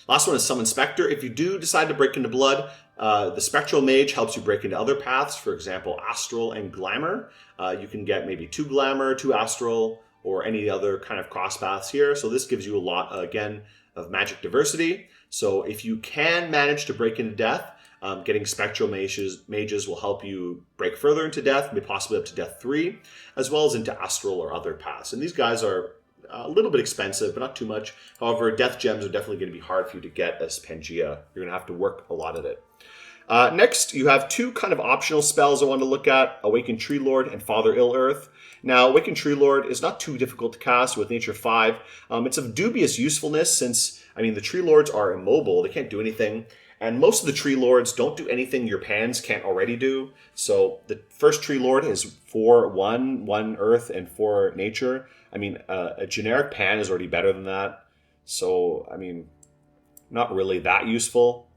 Last one is Summon Spectre. If you do decide to break into blood, the Spectral Mage helps you break into other paths, for example, Astral and Glamour. You can get maybe 2 Glamour, 2 Astral, or any other kind of cross paths here. So this gives you a lot, again, of magic diversity. So if you can manage to break into death, getting Spectral Mages will help you break further into death, maybe possibly up to death 3, as well as into Astral or other paths. And these guys are a little bit expensive, but not too much. However, death gems are definitely going to be hard for you to get as Pangaea. You're going to have to work a lot at it. Next, you have 2 kind of optional spells I want to look at, Awakened Tree Lord and Father Ill Earth. Now, Awakened Tree Lord is not too difficult to cast with nature 5. It's of dubious usefulness since, the Tree Lords are immobile. They can't do anything. And most of the Tree Lords don't do anything your Pans can't already do. So the first Tree Lord is 4/1, 1 Earth, and 4 Nature. A generic Pan is already better than that. So, not really that useful.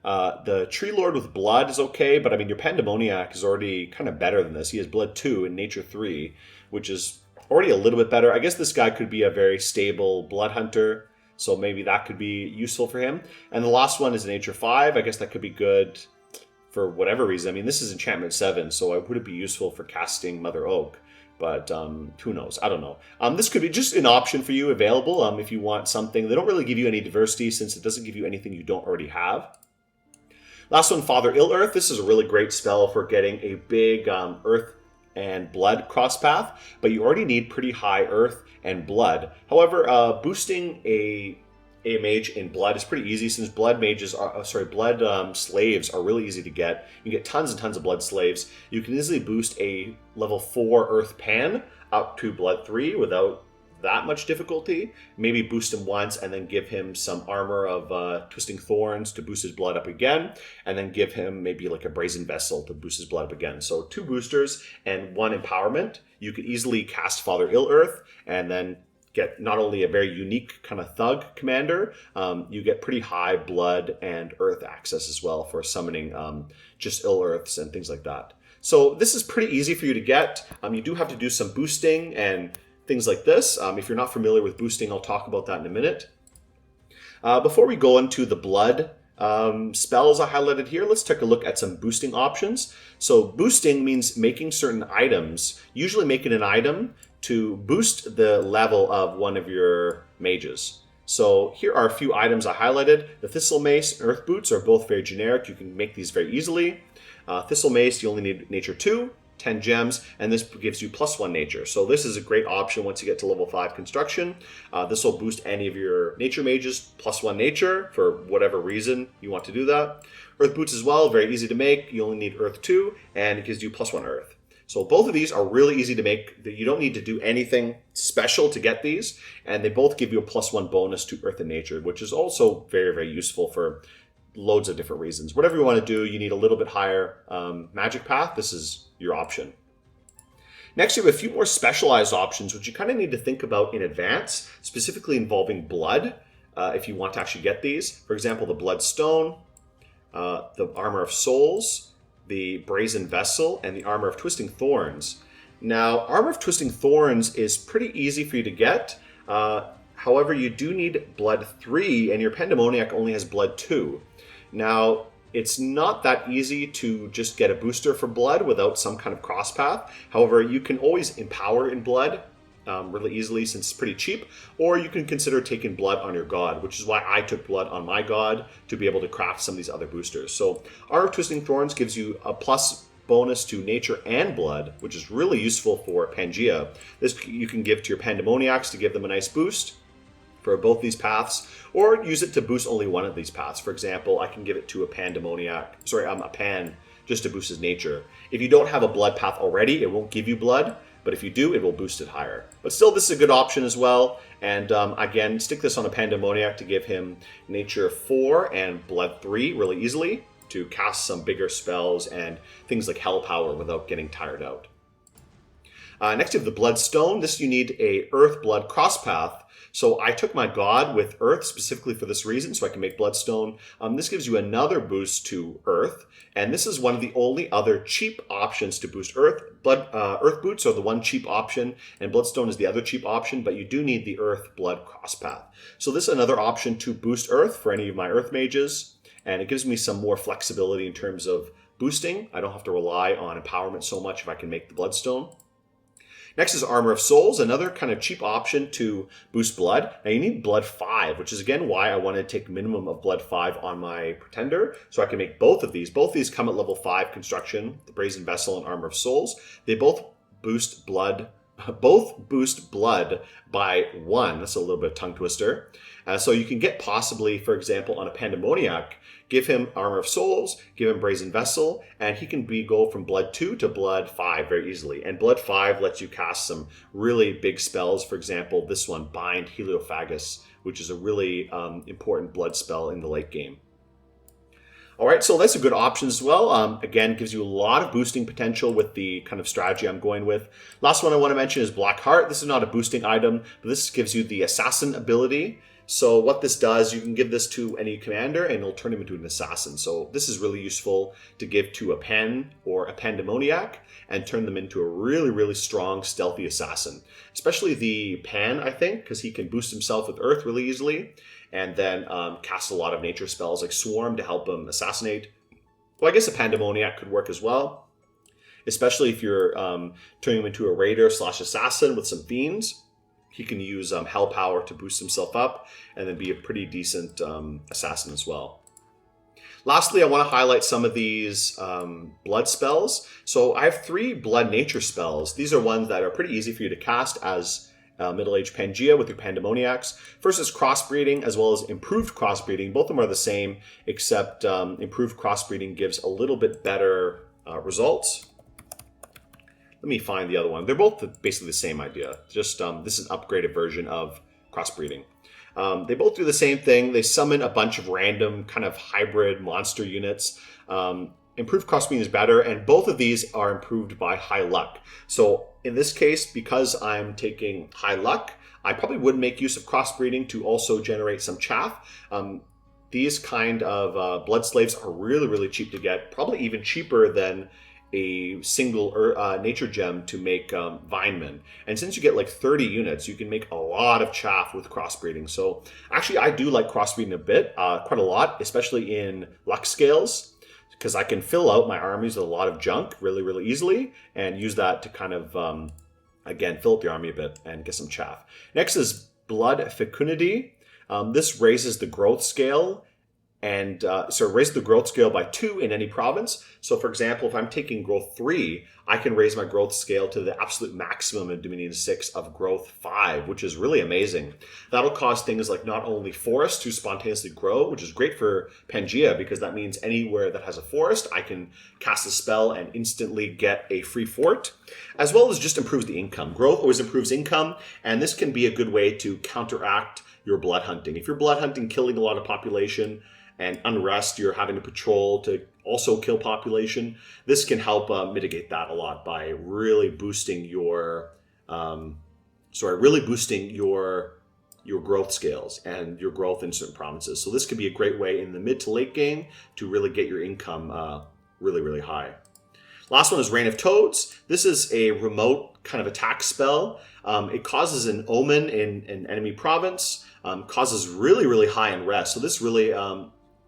The Tree Lord with Blood is okay, but your Pandemoniac is already kind of better than this. He has Blood 2 and Nature 3, which is already a little bit better. I guess this guy could be a very stable Blood Hunter, so maybe that could be useful for him. And the last one is Nature 5. I guess that could be good for whatever reason. I mean, this is enchantment 7, so would it be useful for casting Mother Oak? But who knows? I don't know. This could be just an option for you available if you want something. They don't really give you any diversity since it doesn't give you anything you don't already have. Last one, Father Ill-Earth. This is a really great spell for getting a big Earth and Blood cross path, but you already need pretty high Earth and Blood. However, boosting a mage in Blood is pretty easy since Blood slaves are really easy to get. You get tons and tons of Blood slaves. You can easily boost a level 4 Earth Pan up to Blood 3 without that much difficulty. Maybe boost him once and then give him some armor of Twisting Thorns to boost his blood up again, and then give him maybe like a Brazen Vessel to boost his blood up again. So 2 boosters and 1 empowerment. You could easily cast Father Ill-Earth and then get not only a very unique kind of thug commander, you get pretty high blood and earth access as well for summoning just Ill-Earths and things like that. So this is pretty easy for you to get. You do have to do some boosting and things like this. If you're not familiar with boosting, I'll talk about that in a minute. Before we go into the blood spells I highlighted here, let's take a look at some boosting options. So boosting means making certain items, usually making an item to boost the level of one of your mages. So here are a few items I highlighted. The Thistle Mace and Earth Boots are both very generic. You can make these very easily. Thistle Mace, you only need Nature 2, 10 gems, and this gives you +1 Nature. So this is a great option once you get to level 5 construction. This will boost any of your Nature mages +1 Nature for whatever reason you want to do that. Earth Boots as well, very easy to make. You only need Earth 2, and it gives you +1 Earth. So both of these are really easy to make. You don't need to do anything special to get these, and they both give you a +1 bonus to Earth and Nature, which is also very, very useful for loads of different reasons. Whatever you want to do, you need a little bit higher magic path. This is your option. Next, you have a few more specialized options, which you kind of need to think about in advance, specifically involving blood, if you want to actually get these. For example, the Bloodstone, the Armor of Souls, the Brazen Vessel, and the Armor of Twisting Thorns. Now, Armor of Twisting Thorns is pretty easy for you to get. However, you do need Blood 3, and your Pandemoniac only has Blood 2. Now, it's not that easy to just get a booster for Blood without some kind of cross path. However, you can always empower in Blood really easily since it's pretty cheap, or you can consider taking Blood on your God, which is why I took Blood on my God to be able to craft some of these other boosters. So Armor of Twisting Thorns gives you a plus bonus to Nature and Blood, which is really useful for Pangaea. This you can give to your Pandemoniacs to give them a nice boost for both these paths, or use it to boost only one of these paths. For example, I can give it to a Pan just to boost his Nature. If you don't have a Blood path already, it won't give you Blood, but if you do, it will boost it higher. But still, this is a good option as well. And again, stick this on a Pandemoniac to give him Nature 4 and Blood 3 really easily to cast some bigger spells and things like Hell Power without getting tired out. Next, you have the Bloodstone. This you need a Earth-Blood cross path. So I took my God with Earth specifically for this reason, so I can make Bloodstone. This gives you another boost to Earth, and this is one of the only other cheap options to boost Earth. Earth Boots are the one cheap option, and Bloodstone is the other cheap option, but you do need the Earth-Blood cross path. So this is another option to boost Earth for any of my Earth mages, and it gives me some more flexibility in terms of boosting. I don't have to rely on empowerment so much if I can make the Bloodstone. Next is Armor of Souls, another kind of cheap option to boost Blood. Now you need Blood 5, which is again why I wanted to take minimum of Blood 5 on my Pretender, so I can make both of these. Both of these come at level 5 construction, the Brazen Vessel and Armor of Souls. They both boost blood by 1. That's a little bit of a tongue twister. So you can get possibly, for example, on a Pandemoniac, give him Armor of Souls, give him Brazen Vessel, and he can go from Blood 2 to Blood 5 very easily. And Blood 5 lets you cast some really big spells. For example, this one, Bind Heliophagus, which is a really important blood spell in the late game. All right, so that's a good option as well. Again, gives you a lot of boosting potential with the kind of strategy I'm going with. Last one I want to mention is Black Heart. This is not a boosting item, but this gives you the Assassin ability. So what this does, you can give this to any commander and it'll turn him into an assassin. So this is really useful to give to a Pen or a Pandemoniac and turn them into a really, really strong, stealthy assassin. Especially the Pan, I think, because he can boost himself with Earth really easily and then cast a lot of nature spells like Swarm to help him assassinate. Well, I guess a Pandemoniac could work as well, especially if you're turning him into a raider / assassin with some fiends. He can use hell power to boost himself up and then be a pretty decent assassin as well. Lastly, I want to highlight some of these blood spells. So I have 3 blood nature spells. These are ones that are pretty easy for you to cast as middle-aged Pangaea with your Pandemoniacs. First is crossbreeding as well as improved crossbreeding. Both of them are the same, except improved crossbreeding gives a little bit better results. Let me find the other one. They're both basically the same idea. Just this is an upgraded version of crossbreeding. They both do the same thing. They summon a bunch of random kind of hybrid monster units. Improved crossbreeding is better, and both of these are improved by high luck. So in this case, because I'm taking high luck, I probably would make use of crossbreeding to also generate some chaff. These kind of blood slaves are really, really cheap to get, probably even cheaper than a single nature gem to make Vineman. And since you get like 30 units, you can make a lot of chaff with crossbreeding. So actually, I do like crossbreeding a bit, quite a lot, especially in luck scales, because I can fill out my armies with a lot of junk really, really easily and use that to kind of, again, fill up the army a bit and get some chaff. Next is Blood Fecundity. This raises the growth scale and raise the growth scale by 2 in any province. So for example, if I'm taking growth 3, I can raise my growth scale to the absolute maximum in Dominion 6 of growth 5, which is really amazing. That'll cause things like not only forests to spontaneously grow, which is great for Pangaea because that means anywhere that has a forest, I can cast a spell and instantly get a free fort, as well as just improves the income. Growth always improves income, and this can be a good way to counteract your blood hunting. If you're blood hunting, killing a lot of population, and unrest, you're having to patrol to also kill population. This can help mitigate that a lot by really boosting your, your growth scales and your growth in certain provinces. So this could be a great way in the mid to late game to really get your income really, really high. Last one is Reign of Toads. This is a remote kind of attack spell. It causes an omen in an enemy province, causes really, really high unrest. So this really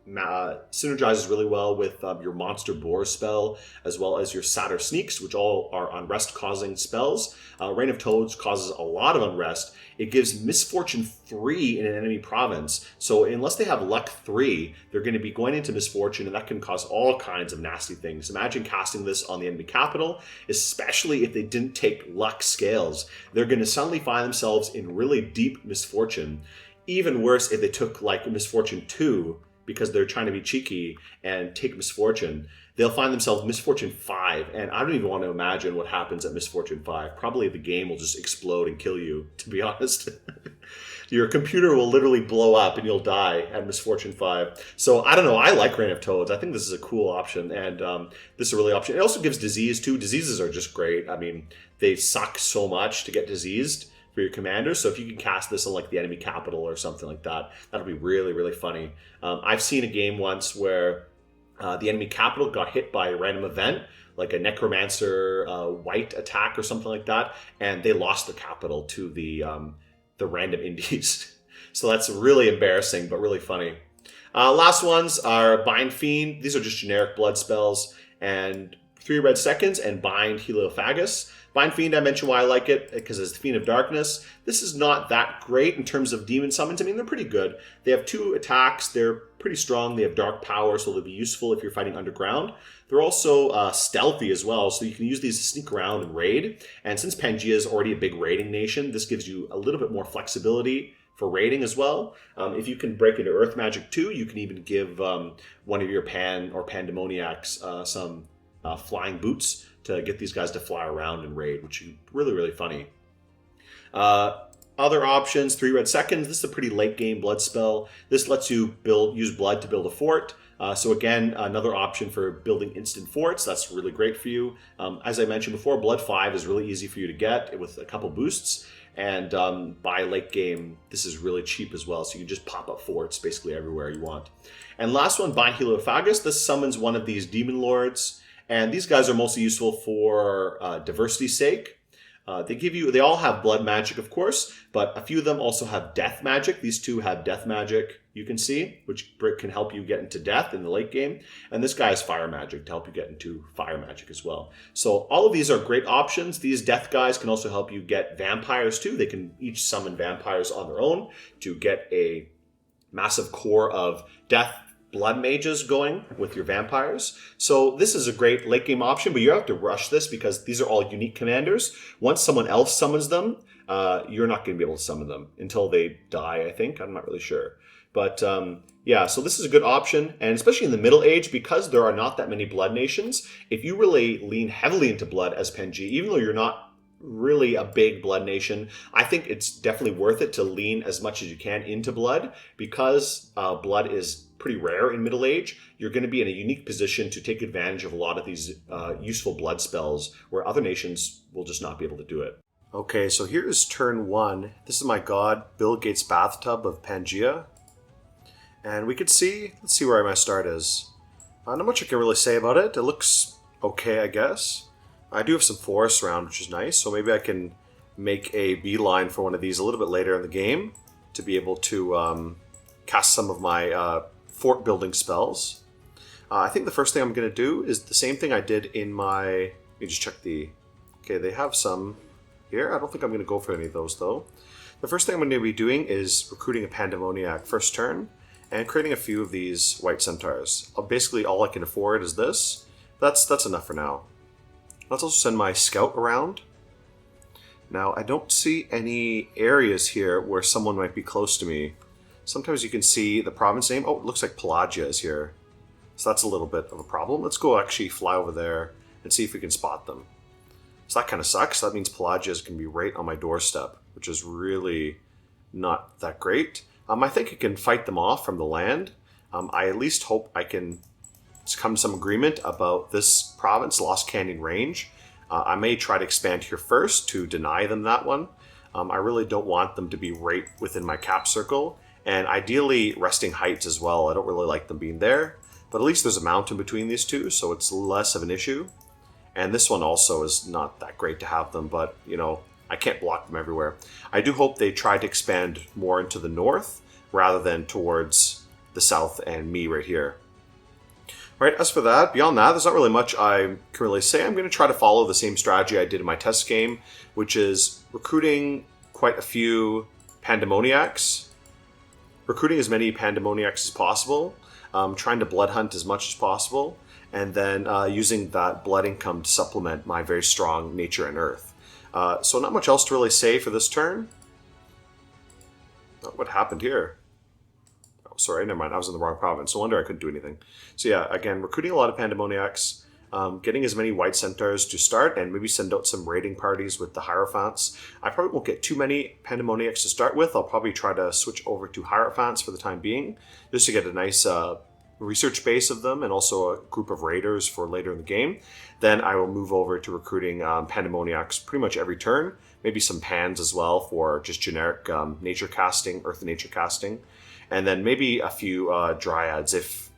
synergizes really well with your Monster Boar spell, as well as your Satyr Sneaks, which all are unrest-causing spells. Reign of Toads causes a lot of unrest. It gives Misfortune 3 in an enemy province. So unless they have Luck 3, they're going to be going into Misfortune, and that can cause all kinds of nasty things. Imagine casting this on the enemy capital, especially if they didn't take Luck scales. They're going to suddenly find themselves in really deep Misfortune. Even worse if they took like Misfortune 2, because they're trying to be cheeky and take Misfortune. They'll find themselves Misfortune 5, and I don't even want to imagine what happens at Misfortune 5. Probably the game will just explode and kill you, to be honest. Your computer will literally blow up and you'll die at Misfortune 5. So I don't know, I like Reign of Toads. I think this is a cool option, and this is a really option. It also gives disease too. Diseases are just great. I mean, they suck so much to get diseased for your commander. So if you can cast this on like the enemy capital or something like that, that'll be really, really funny. I've seen a game once where the enemy capital got hit by a random event, like a necromancer white attack or something like that, and they lost the capital to the random indies. So that's really embarrassing, but really funny. Last ones are Bind Fiend. These are just generic blood spells, and 3 red seconds and Bind Heliophagus. Bind Fiend, I mentioned why I like it, because it's the Fiend of Darkness. This is not that great in terms of demon summons. I mean, they're pretty good. They have 2 attacks. They're pretty strong. They have dark power, so they'll be useful if you're fighting underground. They're also stealthy as well, so you can use these to sneak around and raid. And since Pangaea is already a big raiding nation, this gives you a little bit more flexibility for raiding as well. If you can break into Earth Magic too, you can even give one of your Pan or Pandemoniacs some flying boots to get these guys to fly around and raid, which is really, really funny. Other options, 3 red seconds. This is a pretty late game blood spell. This lets you use blood to build a fort. So again, another option for building instant forts. That's really great for you. As I mentioned before, blood 5 is really easy for you to get with a couple boosts. And by late game, this is really cheap as well. So you can just pop up forts basically everywhere you want. And last one, Bind Heliophagus. This summons one of these demon lords. And these guys are mostly useful for diversity's sake. They all have blood magic, of course, but a few of them also have death magic. These two have death magic, you can see, which can help you get into death in the late game. And this guy has fire magic to help you get into fire magic as well. So all of these are great options. These death guys can also help you get vampires too. They can each summon vampires on their own to get a massive core of death blood mages going with your vampires. So this is a great late game option, but you have to rush this because these are all unique commanders. Once someone else summons them, you're not going to be able to summon them until they die, I think. I'm not really sure. But yeah, so this is a good option. And especially in the Middle Age, because there are not that many blood nations, if you really lean heavily into blood as Pangaea, even though you're not really a big blood nation, I think it's definitely worth it to lean as much as you can into blood, because blood is pretty rare in Middle Age. You're going to be in a unique position to take advantage of a lot of these useful blood spells where other nations will just not be able to do it. Okay, so here's turn 1. This is my god, Bill Gates' bathtub of Pangaea. And we could see, let's see where my start is. Not much I can really say about it. It looks okay, I guess. I do have some forests around, which is nice, so maybe I can make a beeline for one of these a little bit later in the game to be able to cast some of my fort building spells. I think the first thing I'm going to do is the same thing I did in my... Let me just check the... Okay, they have some here. I don't think I'm going to go for any of those, though. The first thing I'm going to be doing is recruiting a Pandemoniac first turn and creating a few of these white centaurs. Basically, all I can afford is this. That's enough for now. Let's also send my scout around. Now, I don't see any areas here where someone might be close to me. Sometimes you can see the province name. Oh, it looks like Pelagia is here. So that's a little bit of a problem. Let's go actually fly over there and see if we can spot them. So that kind of sucks. That means Pelagia is going to be right on my doorstep, which is really not that great. I think I can fight them off from the land. I at least hope I can come to some agreement about this province, Lost Canyon Range. I may try to expand here first to deny them that one. I really don't want them to be right within my cap circle. And ideally, Resting Heights as well. I don't really like them being there. But at least there's a mountain between these two, so it's less of an issue. And this one also is not that great to have them, but, you know, I can't block them everywhere. I do hope they try to expand more into the north rather than towards the south and me right here. Right, as for that, beyond that, there's not really much I can really say. I'm going to try to follow the same strategy I did in my test game, which is recruiting quite a few Pandemoniacs, recruiting as many Pandemoniacs as possible, trying to blood hunt as much as possible, and then using that blood income to supplement my very strong nature and earth. So not much else to really say for this turn. What happened here? Oh, sorry, never mind. I was in the wrong province. No wonder I couldn't do anything. So yeah, again, recruiting a lot of Pandemoniacs, getting as many white centaurs to start, and maybe send out some raiding parties with the Hierophants. I probably won't get too many Pandemoniacs to start with. I'll probably try to switch over to Hierophants for the time being, just to get a nice research base of them and also a group of raiders for later in the game. Then I will move over to recruiting Pandemoniacs pretty much every turn. Maybe some Pans as well for just generic nature casting, earth and nature casting. And then maybe a few Dryads if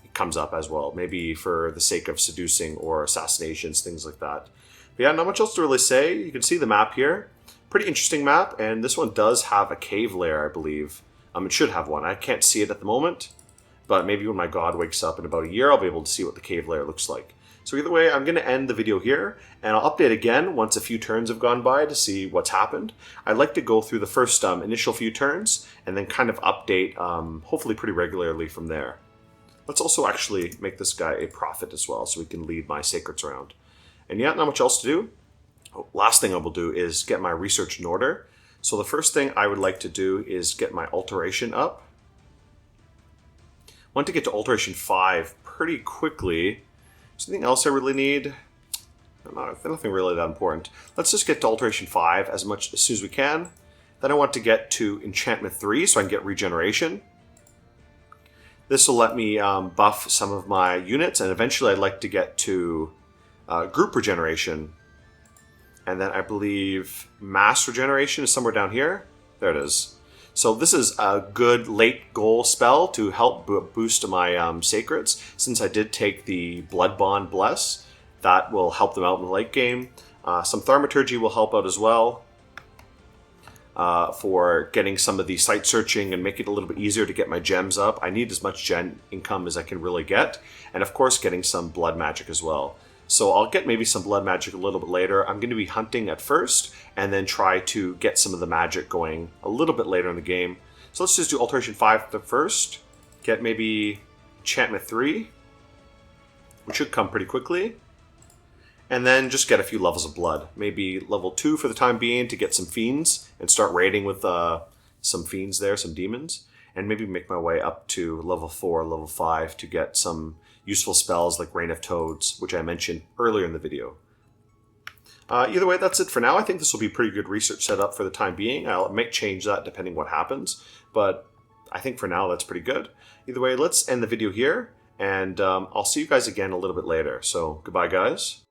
it comes up as well. Maybe for the sake of seducing or assassinations, things like that. But yeah, not much else to really say. You can see the map here. Pretty interesting map, and this one does have a cave lair, I believe. It should have one. I can't see it at the moment, but maybe when my god wakes up in about a year, I'll be able to see what the cave lair looks like. So either way, I'm going to end the video here, and I'll update again once a few turns have gone by to see what's happened. I'd like to go through the first initial few turns, and then kind of update, hopefully pretty regularly from there. Let's also actually make this guy a prophet as well, so we can lead my sacreds around. And yeah, not much else to do. Last thing I will do is get my research in order. So the first thing I would like to do is get my alteration up. I want to get to alteration 5 pretty quickly. Something else I really need? Nothing really that important. Let's just get to alteration 5 as soon as we can. Then I want to get to enchantment 3 so I can get regeneration. This will let me buff some of my units, and eventually I'd like to get to group regeneration. And then I believe mass regeneration is somewhere down here. There it is. So this is a good late goal spell to help boost my sacreds. Since I did take the Blood Bond Bless, that will help them out in the late game. Some thaumaturgy will help out as well for getting some of the site searching and make it a little bit easier to get my gems up. I need as much gen income as I can really get. And of course, getting some blood magic as well. So I'll get maybe some blood magic a little bit later. I'm going to be hunting at first and then try to get some of the magic going a little bit later in the game. So let's just do Alteration 5 first. Get maybe Enchantment 3, which should come pretty quickly. And then just get a few levels of blood. Maybe level 2 for the time being to get some fiends and start raiding with some fiends there, some demons. And maybe make my way up to level 4, level 5 to get some useful spells like Rain of Toads, which I mentioned earlier in the video. Either way, that's it for now. I think this will be pretty good research setup for the time being. I might change that depending what happens, but I think for now that's pretty good. Either way, let's end the video here, and I'll see you guys again a little bit later. So goodbye, guys.